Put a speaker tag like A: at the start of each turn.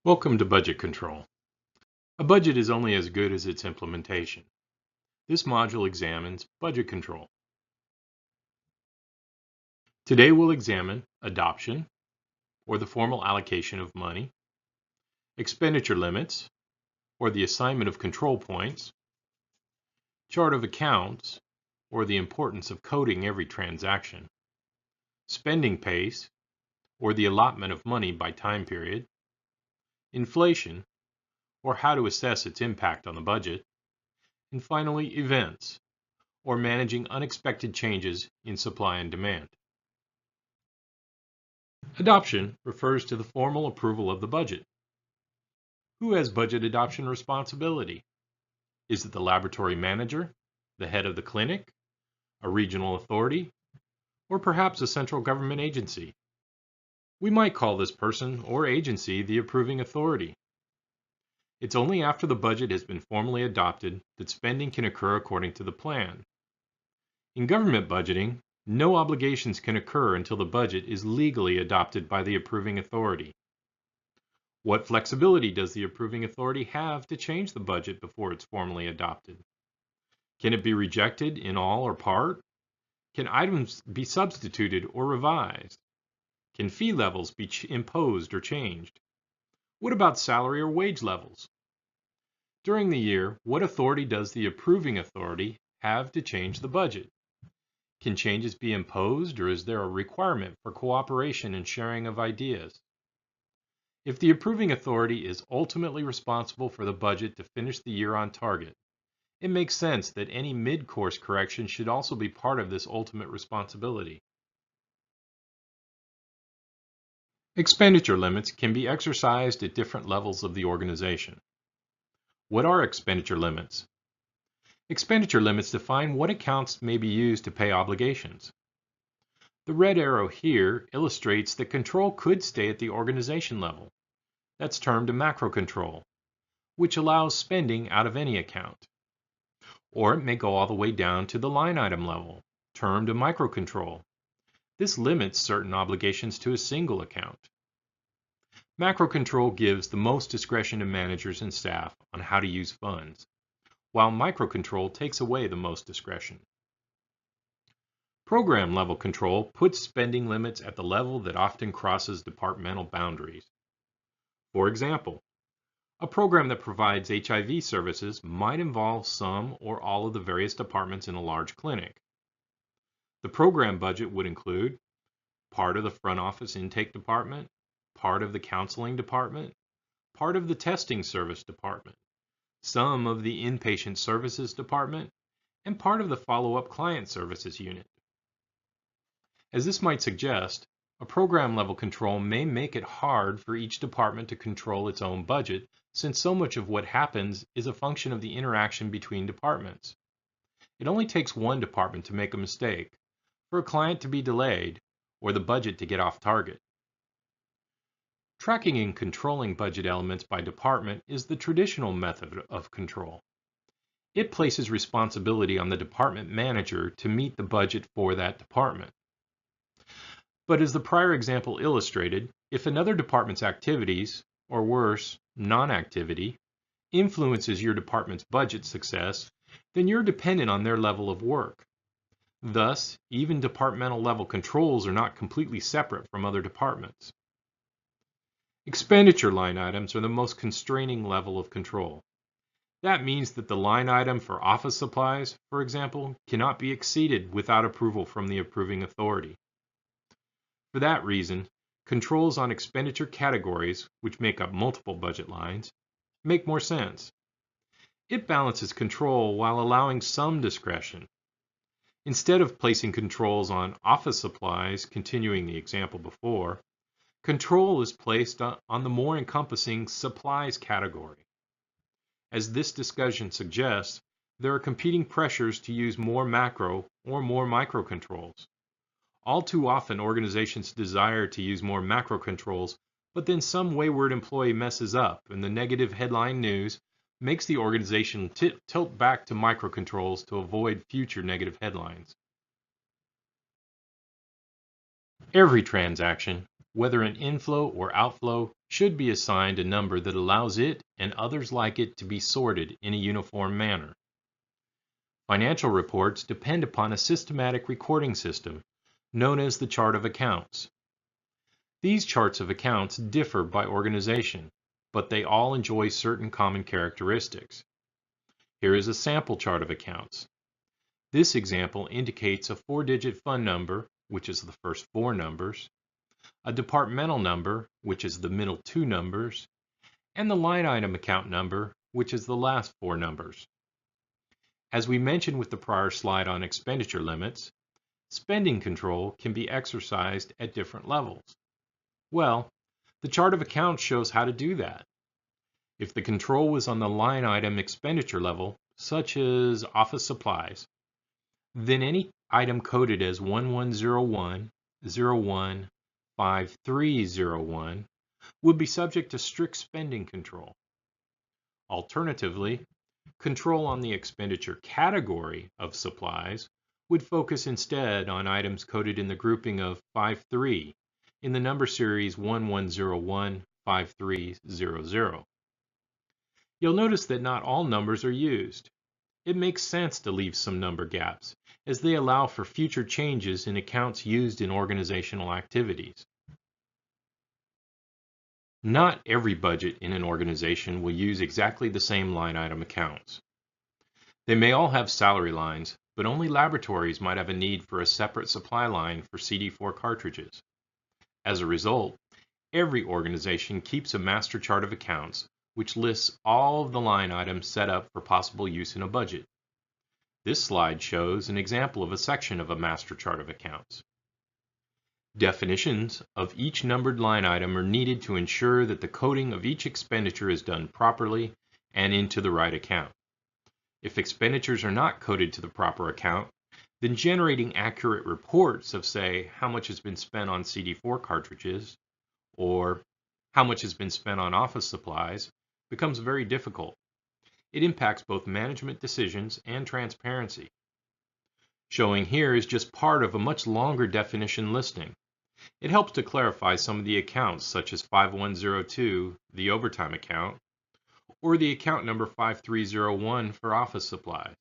A: Welcome to Budget Control. A budget is only as good as its implementation. This module examines budget control. Today we'll examine adoption, or the formal allocation of money, expenditure limits, or the assignment of control points, chart of accounts, or the importance of coding every transaction, spending pace, or the allotment of money by time period, inflation, or how to assess its impact on the budget, and finally events, or managing unexpected changes in supply and demand. Adoption refers to the formal approval of the budget. Who has budget adoption responsibility? Is it the laboratory manager, the head of the clinic, a regional authority, or perhaps a central government agency? We might call this person or agency the approving authority. It's only after the budget has been formally adopted that spending can occur according to the plan. In government budgeting, no obligations can occur until the budget is legally adopted by the approving authority. What flexibility does the approving authority have to change the budget before it's formally adopted? Can it be rejected in all or part? Can items be substituted or revised? Can fee levels be imposed or changed? What about salary or wage levels? During the year, what authority does the approving authority have to change the budget? Can changes be imposed, or is there a requirement for cooperation and sharing of ideas? If the approving authority is ultimately responsible for the budget to finish the year on target, it makes sense that any mid-course correction should also be part of this ultimate responsibility. Expenditure limits can be exercised at different levels of the organization. What are expenditure limits? Expenditure limits define what accounts may be used to pay obligations. The red arrow here illustrates that control could stay at the organization level. That's termed a macro control, which allows spending out of any account. Or it may go all the way down to the line item level, termed a micro control. This limits certain obligations to a single account. Macro control gives the most discretion to managers and staff on how to use funds, while micro control takes away the most discretion. Program level control puts spending limits at the level that often crosses departmental boundaries. For example, a program that provides HIV services might involve some or all of the various departments in a large clinic. The program budget would include part of the front office intake department, part of the counseling department, part of the testing service department, some of the inpatient services department, and part of the follow-up client services unit. As this might suggest, a program level control may make it hard for each department to control its own budget, since so much of what happens is a function of the interaction between departments. It only takes one department to make a mistake, for a client to be delayed, or the budget to get off target. Tracking and controlling budget elements by department is the traditional method of control. It places responsibility on the department manager to meet the budget for that department. But as the prior example illustrated, if another department's activities, or worse, non-activity, influences your department's budget success, then you're dependent on their level of work. Thus, even departmental level controls are not completely separate from other departments. Expenditure line items are the most constraining level of control. That means that the line item for office supplies, for example, cannot be exceeded without approval from the approving authority. For that reason, controls on expenditure categories, which make up multiple budget lines, make more sense. It balances control while allowing some discretion. Instead of placing controls on office supplies, continuing the example before, control is placed on the more encompassing supplies category. As this discussion suggests, there are competing pressures to use more macro or more micro controls. All too often, organizations desire to use more macro controls, but then some wayward employee messes up and the negative headline news makes the organization tilt back to micro controls to avoid future negative headlines. Every transaction, whether an inflow or outflow should be assigned a number that allows it and others like it to be sorted in a uniform manner. Financial reports depend upon a systematic recording system known as the chart of accounts. These charts of accounts differ by organization, but they all enjoy certain common characteristics. Here is a sample chart of accounts. This example indicates a 4-digit fund number, which is the first 4 numbers, a departmental number, which is the middle 2 numbers, and the line item account number, which is the last 4 numbers. As we mentioned with the prior slide on expenditure limits, spending control can be exercised at different levels. Well, the chart of accounts shows how to do that. If the control was on the line item expenditure level, such as office supplies, then any item coded as 1101, 01, 5301 would be subject to strict spending control. Alternatively, control on the expenditure category of supplies would focus instead on items coded in the grouping of 53 in the number series 1101, 5300. You'll notice that not all numbers are used. It makes sense to leave some number gaps, as they allow for future changes in accounts used in organizational activities. Not every budget in an organization will use exactly the same line item accounts. They may all have salary lines, but only laboratories might have a need for a separate supply line for CD4 cartridges. As a result, every organization keeps a master chart of accounts which lists all of the line items set up for possible use in a budget. This slide shows an example of a section of a master chart of accounts. Definitions of each numbered line item are needed to ensure that the coding of each expenditure is done properly and into the right account. If expenditures are not coded to the proper account, then generating accurate reports of, say, how much has been spent on CD4 cartridges or how much has been spent on office supplies becomes very difficult. It impacts both management decisions and transparency. Showing here is just part of a much longer definition listing. It helps to clarify some of the accounts, such as 5102, the overtime account, or the account number 5301 for office supplies.